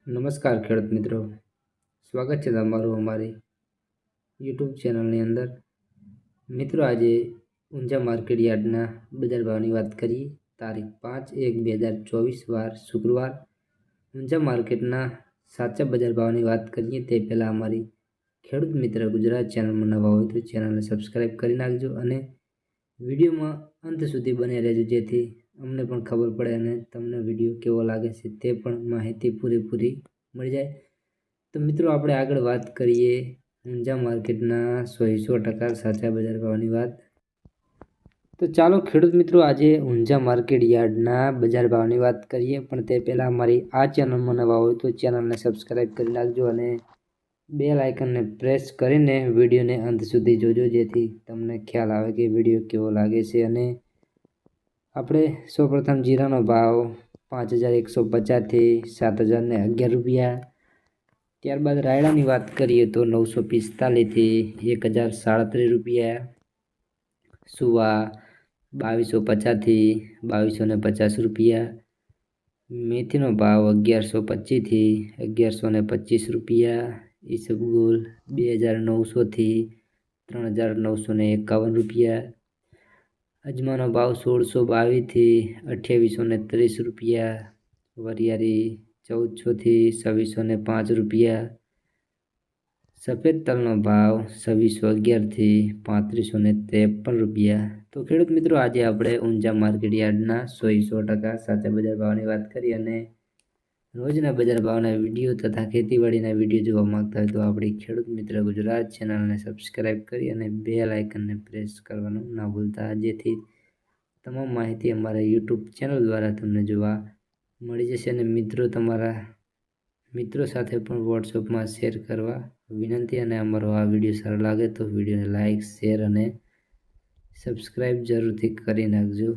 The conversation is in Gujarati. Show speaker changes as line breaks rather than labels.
નમસ્કાર ખેડૂત મિત્રો, સ્વાગત છે તમારું અમારી યુટ્યુબ ચેનલની અંદર। મિત્રો, આજે ઊંઝા માર્કેટ યાર્ડના બજાર ભાવની વાત કરીએ। તારીખ 5/1/2024 વાર શુક્રવાર ઊંઝા માર્કેટના સાચા બજાર ભાવની વાત કરીએ તે પહેલાં અમારી ખેડૂત મિત્ર ગુજરાત ચેનલમાં નવા હોય તો ચેનલને સબસ્ક્રાઈબ કરી નાખજો અને વિડીયોમાં અંત સુધી બને રહેજો, જેથી અમને પણ ખબર પડે અને તમને વિડીયો કેવો લાગે છે તે પણ માહિતી પૂરેપૂરી મળી જાય। તો મિત્રો, આપણે આગળ વાત કરીએ ઊંઝા માર્કેટના 100% સાચા બજાર ભાવની વાત। તો ચાલો ખેડૂત મિત્રો, આજે ઊંઝા માર્કેટ યાર્ડના બજાર ભાવની વાત કરીએ, પણ તે પહેલાં અમારી આ ચેનલમાં નવા હોય તો ચેનલને સબસ્ક્રાઈબ કરી નાખજો અને બેલ આઇકનને પ્રેસ કરીને વિડીયોને અંત સુધી જોજો, જેથી તમને ખ્યાલ આવે કે વિડીયો કેવો લાગે છે। અને આપણે સૌપ્રથમ જીરાનો ભાવ 5150થી 7011 રૂપિયા। ત્યારબાદ રાયડાની વાત કરીએ તો 945થી 1037 રૂપિયા। સુવા 2250થી 2250 રૂપિયા। મેથીનો ભાવ 1125થી 1125 રૂપિયા। ઈસબગુલ 2900થી 3951 રૂપિયા। અજમાનો ભાવ 1622થી 2830 રૂપિયા। વરિયાળી 1400થી 2605 રૂપિયા। સફેદ તલનો ભાવ 2611થી 3553 રૂપિયા। તો ખેડૂત મિત્રો, આજે આપણે ઊંઝા માર્કેટ યાર્ડના 100% સાચા બજાર ભાવની વાત કરી અને રોજના બજાર ભાવના વિડીયો તથા ખેતીવાડીના વિડીયો જોવા માંગતા હોય તો આપણી ખેડૂત મિત્ર ગુજરાત ચેનલને સબસ્ક્રાઈબ કરી અને બેલ આઇકનને પ્રેસ કરવાનું ના ભૂલતા, જેથી તમામ માહિતી અમારા યુટ્યુબ ચેનલ દ્વારા તમને જોવા મળી જશે। અને મિત્રો, તમારા મિત્રો સાથે પણ વોટ્સઅપમાં શેર કરવા વિનંતી। અને અમારો આ વિડીયો સારો લાગે તો વિડીયોને લાઇક, શેર અને સબસ્ક્રાઈબ જરૂરથી કરી નાખજો।